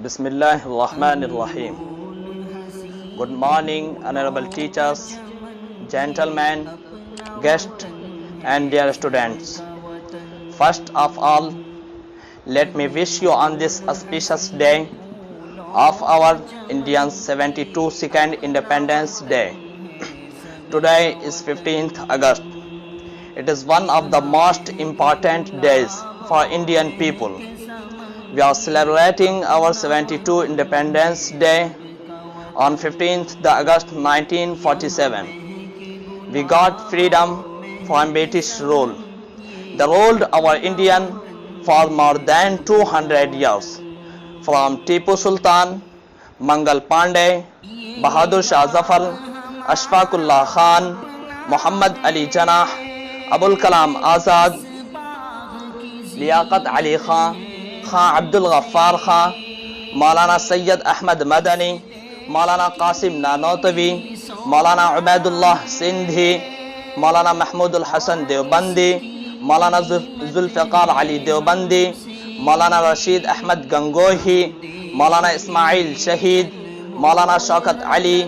Bismillahirrahmanirrahim. Good morning, honorable teachers, gentlemen, guests, and dear students. First of all, let me wish you on this auspicious day of our Indian 72nd Independence Day. Today is 15th August. It is one of the most important days for Indian people. We are celebrating our 72 Independence Day on 15th August 1947. We got freedom from British rule. They ruled our Indian for more than 200 years. From Tipu Sultan, Mangal Pandey, Bahadur Shah Zafar, Ashfaqullah Khan, Muhammad Ali Jinnah, Abul Kalam Azad, Liaqat Ali Khan, Khan Abdul Ghaffar Khan, Maulana Sayyid Ahmad Madani, Maulana Qasim Nanotwi, Maulana Ubaidullah Sindhi, Maulana Mahmudul Hasan Deobandi, Maulana Zulfiqar Ali Deobandi, Maulana Rashid Ahmad Gangohi, Maulana Ismail Shahid, Maulana Shaukat Ali,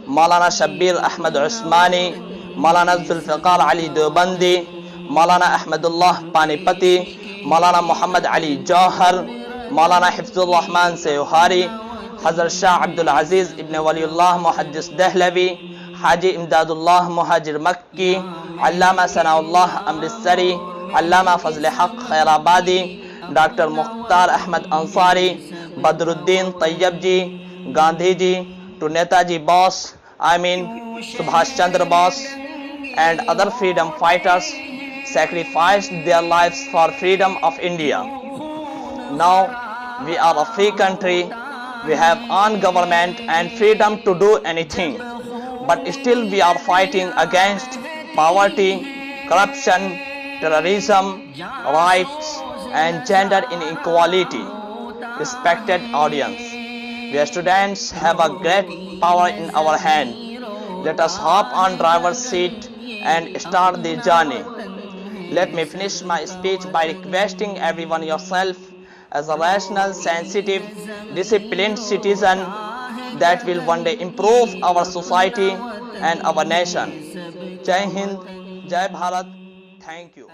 Maulana Shabbir Ahmad Usmani, Maulana Zulfiqar Ali Deobandi, Maulana Ahmadullah Panipati, Maulana Muhammad Ali Jauhar, Maulana Hifzul Rahman Seyuhari, Hazrat Shah Abdul Aziz ibn Waliullah Muhaddis Dehlavi, Haji Imdadullah Muhajir Makki, Allama Sanaullah Amritsari, Allama Fazl Haq Khairabadi, Dr. Mukhtar Ahmad Ansari, Badruddin Tayyabji, Gandhiji, to Netaji Bose, Subhash Chandra Bose, and other freedom fighters sacrificed their lives for freedom of India. Now we are a free country, we have own government and freedom to do anything, but still we are fighting against poverty, corruption, terrorism, rights and gender inequality. Respected audience, we students have a great power in our hand. Let us hop on driver's seat and start the journey. Let me finish my speech by requesting everyone yourself as a rational, sensitive, disciplined citizen that will one day improve our society and our nation. Jai Hind, Jai Bharat. Thank you.